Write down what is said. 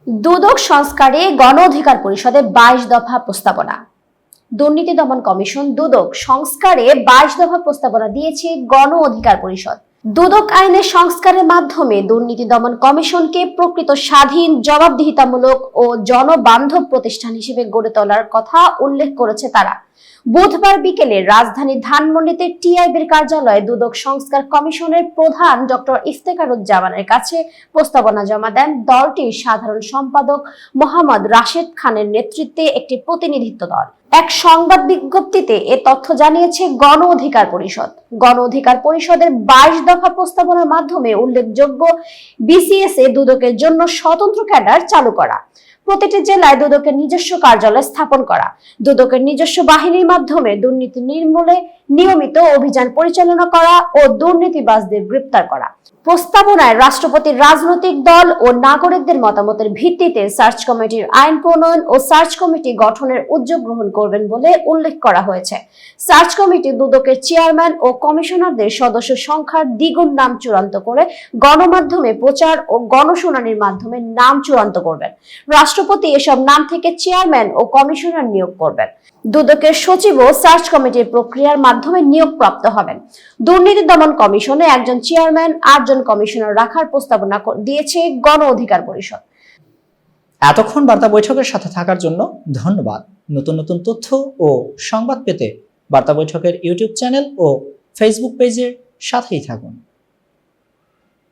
দুদক সংস্কারে গণ অধিকার পরিষদে 22 দফা প্রস্তাবনা। দুর্নীতি দমন কমিশন দুদক সংস্কারে 22 দফা প্রস্তাবনা দিয়েছে গণ অধিকার পরিষদ। দুদক আইনের সংস্কারের মাধ্যমে দুর্নীতি দমন কমিশনকে প্রকৃত স্বাধীন, জবাবদিহিতামূলক ও জনবান্ধব প্রতিষ্ঠান হিসেবে গড়ে তোলার কথা উল্লেখ করেছে তারা। বুধবার বিকেলে রাজধানী ধানমন্ডিতে টিআইবির কার্যালয়ে দুদক সংস্কার কমিশনের প্রধান ডক্টর ইফতেখারুজ্জামানের কাছে প্রস্তাবনা জমা দেন দলটির সাধারণ সম্পাদক মোহাম্মদ রাশেদ খানের নেতৃত্বে একটি প্রতিনিধিত্ব দল। এক সংবাদ বিজ্ঞপ্তিতে এ তথ্য জানিয়েছে গণ অধিকার পরিষদ। গণ অধিকার পরিষদের 22 দফা প্রস্তাবনার মাধ্যমে উল্লেখযোগ্য বিসিএস এ দুদকের জন্য স্বতন্ত্র ক্যাডার চালু করা, প্রতিটি জেলায় দুদকের নিজস্ব কার্যালয় স্থাপন করা, দুদকের নিজস্ব বাহিনীর মাধ্যমে দুর্নীতি নির্মূলে নিয়মিত অভিযান পরিচালনা করা ও দুর্নীতিবাজদের গ্রেপ্তার করা। প্রস্তাবনায় রাষ্ট্রপতির রাজনৈতিক দল ও নাগরিকদের মতামতের ভিত্তিতে সার্চ কমিটির আইন প্রণয়ন ও সার্চ কমিটি গঠনের উদ্যোগ গ্রহণ করবেন বলে উল্লেখ করা হয়েছে। সার্চ কমিটি দুদকের চেয়ারম্যান ও কমিশনারদের সদস্য সংখ্যার দ্বিগুণ নাম চূড়ান্ত করে গণমাধ্যমে প্রচার ও গণশুনানির মাধ্যমে নাম চূড়ান্ত করবেন। রাষ্ট্রপতি এসব নাম থেকে চেয়ারম্যান ও কমিশনার নিয়োগ করবেন। দুদকের সচিবও সার্চ কমিটির প্রক্রিয়ার মাধ্যমে নিয়োগপ্রাপ্ত হবেন। দুর্নীতি দমন কমিশনে একজন চেয়ারম্যান, 8 জন কমিশনার রাখার প্রস্তাবনা দিয়েছে গণ অধিকার পরিষদ। এতক্ষণ বার্তা বৈঠকের সাথে থাকার জন্য ধন্যবাদ। নতুন নতুন তথ্য ও সংবাদ পেতে বার্তা বৈঠকের ইউটিউব চ্যানেল ও ফেসবুক পেজের সাথেই থাকুন।